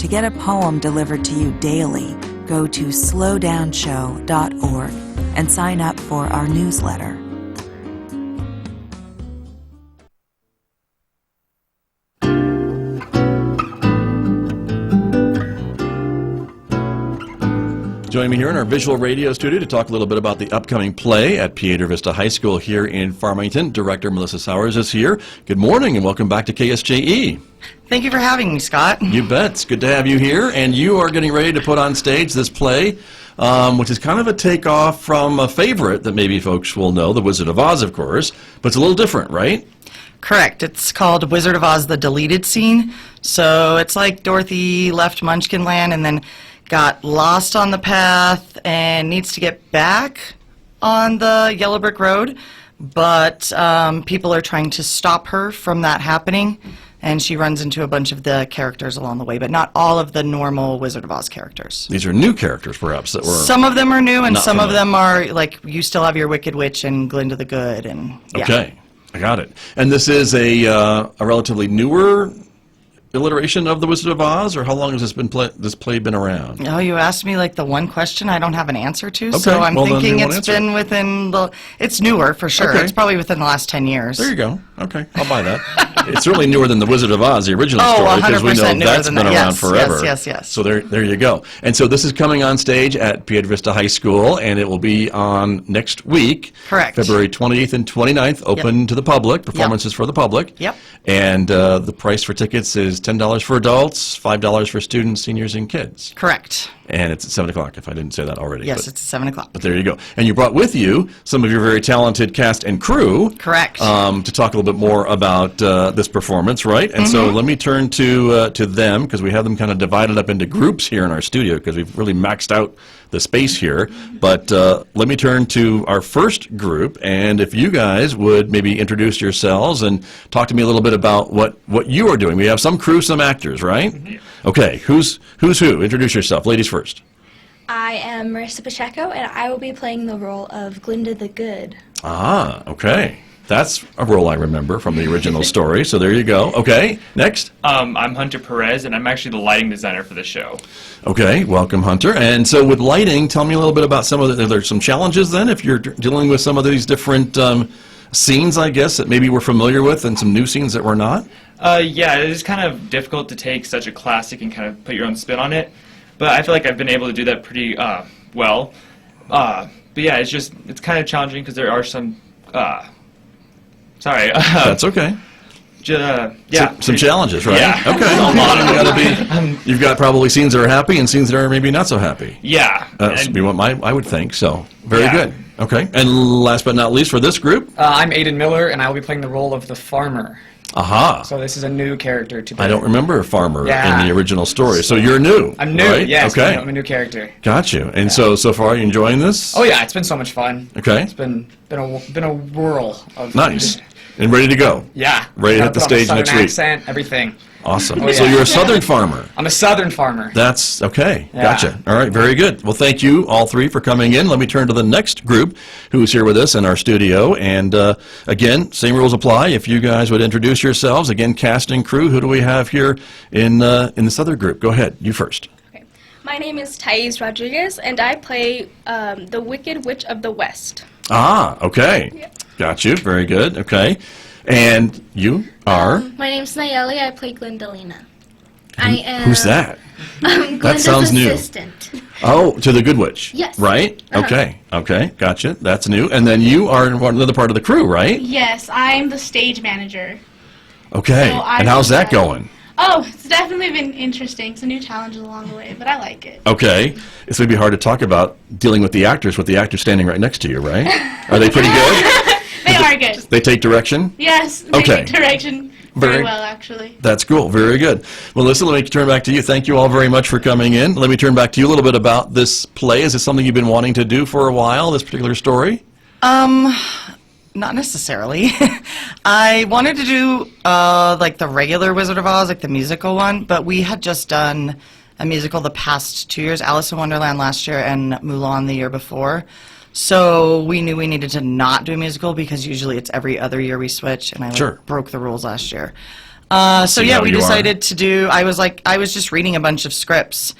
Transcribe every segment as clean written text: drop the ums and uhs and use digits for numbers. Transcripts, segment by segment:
To get a poem delivered to you daily, go to slowdownshow.org and sign up for our newsletter. Joining me here in our visual radio studio to talk a little bit about the upcoming play at Piedra Vista High School here in Farmington. Director Melissa Sowers is here. Good morning and welcome back to KSJE. Thank you for having me, Scott. You bet. It's good to have you here. And you are getting ready to put on stage this play, which is kind of a takeoff from a favorite that maybe folks will know, The Wizard of Oz, of course, but it's a little different, right? Correct. It's called Wizard of Oz, the Deleted Scene. So it's like Dorothy left Munchkin Land and then got lost on the path and needs to get back on the yellow brick road, but people are trying to stop her from that happening, and she runs into a bunch of the characters along the way, but not all of the normal Wizard of Oz characters. These are new characters, perhaps, that were... Some of them are new, and some familiar. of them are, like, you still have your Wicked Witch and Glinda the Good, and yeah. Okay, I got it. And this is a relatively newer iteration of The Wizard of Oz, or how long has this play been around? Oh, you asked me like the one question I don't have an answer to, Okay, so I'm well, then thinking you won't it's answer been within the, it's newer for sure. Okay. It's probably within the last 10 years. There you go. Okay, I'll buy that. It's certainly newer than The Wizard of Oz, the original story, because we 100% know newer that's than been that. around Yes, forever. yes. So there you go. And so this is coming on stage at Piedra Vista High School, and it will be on next week. Correct. February 28th and 29th, open to the public, performances for the public. Yep. And the price for tickets is $10 for adults, $5 for students, seniors, and kids. Correct. And it's at 7 o'clock, if I didn't say that already. Yes, but, it's 7 o'clock. But there you go. And you brought with you some of your very talented cast and crew. Correct. To talk a little bit more about this performance, right? And so let me turn to them, because we have them kind of divided up into groups here in our studio, because we've really maxed out the space here. But let me turn to our first group, and if you guys would maybe introduce yourselves and talk to me a little bit about what you are doing. We have some crew, some actors, right? Okay, who's who? Introduce yourself. Ladies first. I am Marissa Pacheco, and I will be playing the role of Glinda the Good. Ah, okay. That's a role I remember from the original story, so there you go. Okay, next. I'm Hunter Perez, and I'm actually the lighting designer for the show. Okay, welcome, Hunter. And so with lighting, tell me a little bit about some of are there some challenges then, if you're dealing with some of these different scenes, I guess, that maybe we're familiar with, and some new scenes that we're not? Yeah, it is kind of difficult to take such a classic and kind of put your own spin on it, but I feel like I've been able to do that pretty well. But yeah, it's kind of challenging because there are some... Sorry. That's okay. Yeah. Some challenges, right? Yeah. Okay. A lot of them you've got probably scenes that are happy and scenes that are maybe not so happy. Yeah. That's what I would think, so very Yeah. good. Okay. And last but not least for this group? I'm Aiden Miller, and I will be playing the role of the farmer. Aha. So this is a new character to play. I don't remember a farmer Yeah. in the original story, so you're new. I'm new, right? yes. Okay. I'm a new character. Got you. And so far, are you enjoying this? Oh yeah, it's been so much fun. Okay. It's been a whirl of Nice. And ready to go. Yeah. Ready to hit the Put on a stage next Southern week. accent, everything. Awesome. Oh, So yeah. you're a Southern farmer. I'm a Southern farmer. That's okay. Yeah. Gotcha. All right. Very good. Well, thank you all three for coming in. Let me turn to the next group who's here with us in our studio. And again, same rules apply. If you guys would introduce yourselves. Again, cast and crew. Who do we have here in this other group? Go ahead. You first. Okay. My name is Thais Rodriguez, and I play the Wicked Witch of the West. Ah, okay. Yeah. Got you. Very good. Okay. And you are? My name's Nayeli. I play Glendalina. I am. Who's that? Glinda's sounds new. assistant. Oh, to the Good Witch. Yes. Right? Uh-huh. Okay. Okay. Gotcha. That's new. And then you are another part of the crew, right? Yes, I'm the stage manager. Okay. So And how's that going? Oh, it's definitely been interesting. Some new challenges along the way, but I like it. Okay. It's going to be hard to talk about dealing with the actors standing right next to you, right? Are they pretty good? They are good. They take direction? Yes, they Okay. take direction very well, actually. That's cool. Very good. Melissa, let me turn back to you. Thank you all very much for coming in. Let me turn back to you a little bit about this play. Is this something you've been wanting to do for a while, this particular story? Not necessarily. I wanted to do like the regular Wizard of Oz, like the musical one, but we had just done a musical the past 2 years, Alice in Wonderland last year and Mulan the year before. So we knew we needed to not do a musical because usually it's every other year we switch, and I Sure. broke the rules last year. So See yeah, how we you are. decided to do, I was just reading a bunch of scripts.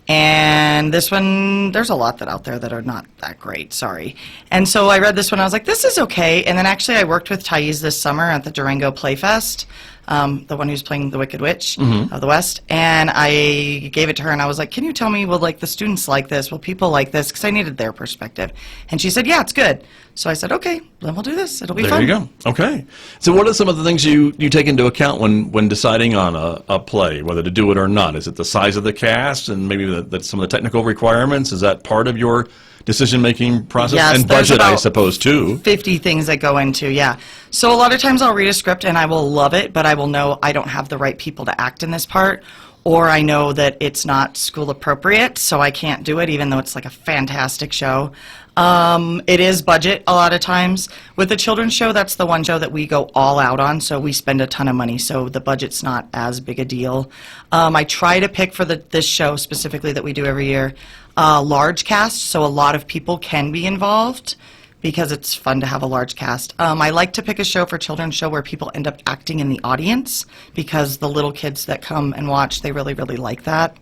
And this one, there's a lot out there that are not that great, sorry. And so I read this one, I was like, this is okay. And then actually I worked with Thais this summer at the Durango Playfest, the one who's playing the Wicked Witch of the West. And I gave it to her and I was like, can you tell me, will like the students like this? Will people like this? Because I needed their perspective. And she said, yeah, it's good. So I said, okay, then we'll do this. It'll be There fun. you go. Okay. So what are some of the things you take into account when deciding on a play, whether to do it or not? Is it the size of the cast and maybe some of the technical requirements? Is that part of your decision-making process? Yes, and there's budget, I about suppose, too. 50 things that go into, yeah. So a lot of times I'll read a script and I will love it, but I will know I don't have the right people to act in this part, or I know that it's not school appropriate, so I can't do it, even though it's like a fantastic show. It is budget a lot of times. With the children's show, that's the one show that we go all out on, so we spend a ton of money, so the budget's not as big a deal. I try to pick for this show specifically that we do every year, large cast, so a lot of people can be involved because it's fun to have a large cast. I like to pick a show for children's show where people end up acting in the audience because the little kids that come and watch, they really, really like that.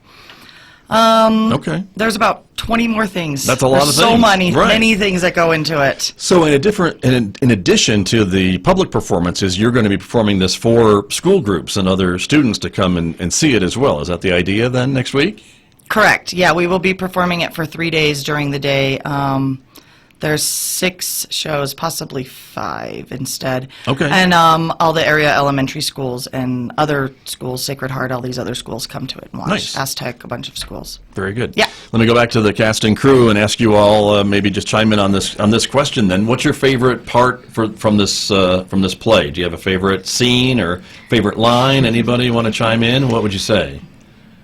Okay. There's about 20 more things. That's a lot There's of so things. many, Right. many things that go into it. So in addition to the public performances, you're going to be performing this for school groups and other students to come and see it as well. Is that the idea then next week? Correct. Yeah, we will be performing it for 3 days during the day. There's 6 shows, possibly 5 instead. Okay. And all the area elementary schools and other schools, Sacred Heart, all these other schools come to it and watch. Nice. Aztec, a bunch of schools. Very good. Yeah. Let me go back to the cast and crew and ask you all maybe just chime in on this question then. What's your favorite part from this play? Do you have a favorite scene or favorite line? Anybody want to chime in? What would you say?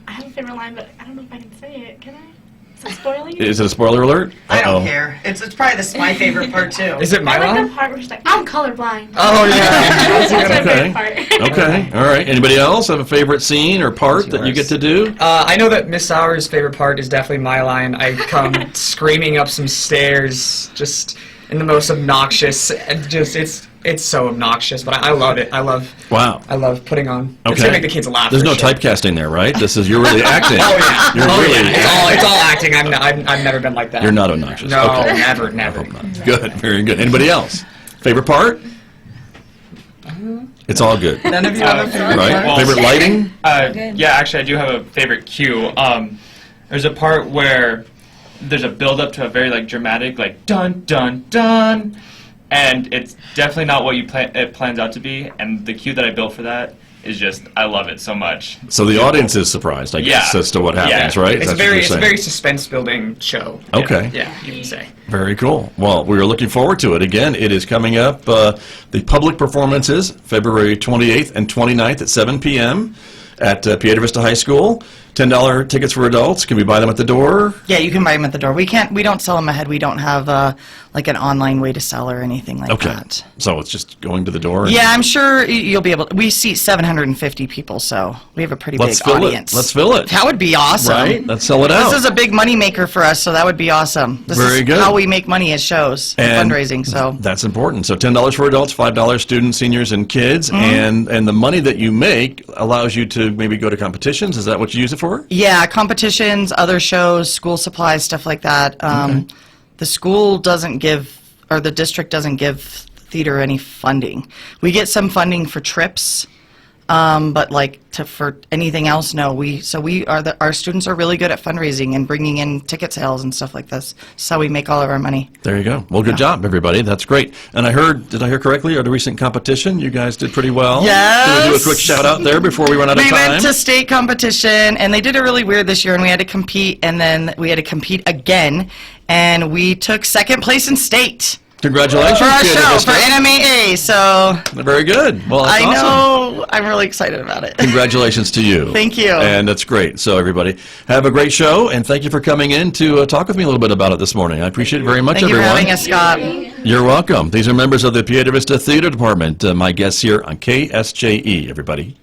I have a favorite line, but I don't know if I can say it. Can I? Is it spoiling it? Is it a spoiler alert? I don't Uh-oh. care. It's probably my favorite part too. Is it my I like line? the part where she's like, I'm colorblind. Oh yeah. That's my Okay. favorite part. Okay. All right. Anybody else have a favorite scene or part that you get to do? I know that Miss Sauer's favorite part is definitely my line. I come screaming up some stairs, just in the most obnoxious, and just it's so obnoxious, but I love it. I love putting on. It's Okay. gonna make the kids laugh. There's for no sure. typecasting there, right? You're really acting. Oh yeah. You're Oh really yeah. It's all acting. I've never been like that. You're not obnoxious. No, Okay. never. Good. Very good. Anybody else? Favorite part? It's all good. None of you have a favorite Right? part? Well, Favorite lighting? Yeah, actually, I do have a favorite cue. There's a part where there's a build-up to a very dramatic, dun dun dun, and it's definitely not what it plans out to be. And the cue that I built for that is just, I love it so much. So the audience is surprised, I guess, Yeah. as to what happens, Yeah. right? It's That's a what you're very saying. suspense-building show. Okay. Yeah, you can say. Very cool. Well, we are looking forward to it. Again, it is coming up. The public performances, February 28th and 29th at 7 p.m. at Piedra Vista High School. $10 tickets for adults. Can we buy them at the door? Yeah, you can buy them at the door. We don't sell them ahead. We don't have an online way to sell or anything like Okay. that. So it's just going to the door? and- Yeah, I'm sure you'll be able to. We seat 750 people, so we have a pretty Let's big fill audience. it. Let's fill it. That would be awesome. Right? Let's sell it out. This is a big money maker for us, so that would be awesome. This Very is good. how we make money as shows, And fundraising. So that's important. So $10 for adults, $5 students, seniors, and kids. Mm-hmm. And the money that you make allows you to maybe go to competitions. Is that what you use it for? yeah, competitions, other shows, school supplies, stuff like that. The school doesn't give, or the district doesn't give theater any funding. We get some funding for trips, but for anything else, no. Our students are really good at fundraising and bringing in ticket sales and stuff like this. That's how we make all of our money. There you go. Well, good job, everybody. That's great. And did I hear correctly, at a recent competition, you guys did pretty well? Yes. Can we do a quick shout out there before we run out of We time? went to state competition, and they did it really weird this year, and we had to compete, and then we had to compete again, and we took second place in state Congratulations, for our Piedra show, Vista. for NMAA, so Very good. Well, that's I awesome. know, I'm really excited about it. Congratulations to you. Thank you. And that's great. So, everybody, have a great show, and thank you for coming in to talk with me a little bit about it this morning. I appreciate it very much, Thank you for everyone. having us, Scott. You're welcome. These are members of the Piedra Vista Theater Department, my guests here on KSJE, everybody.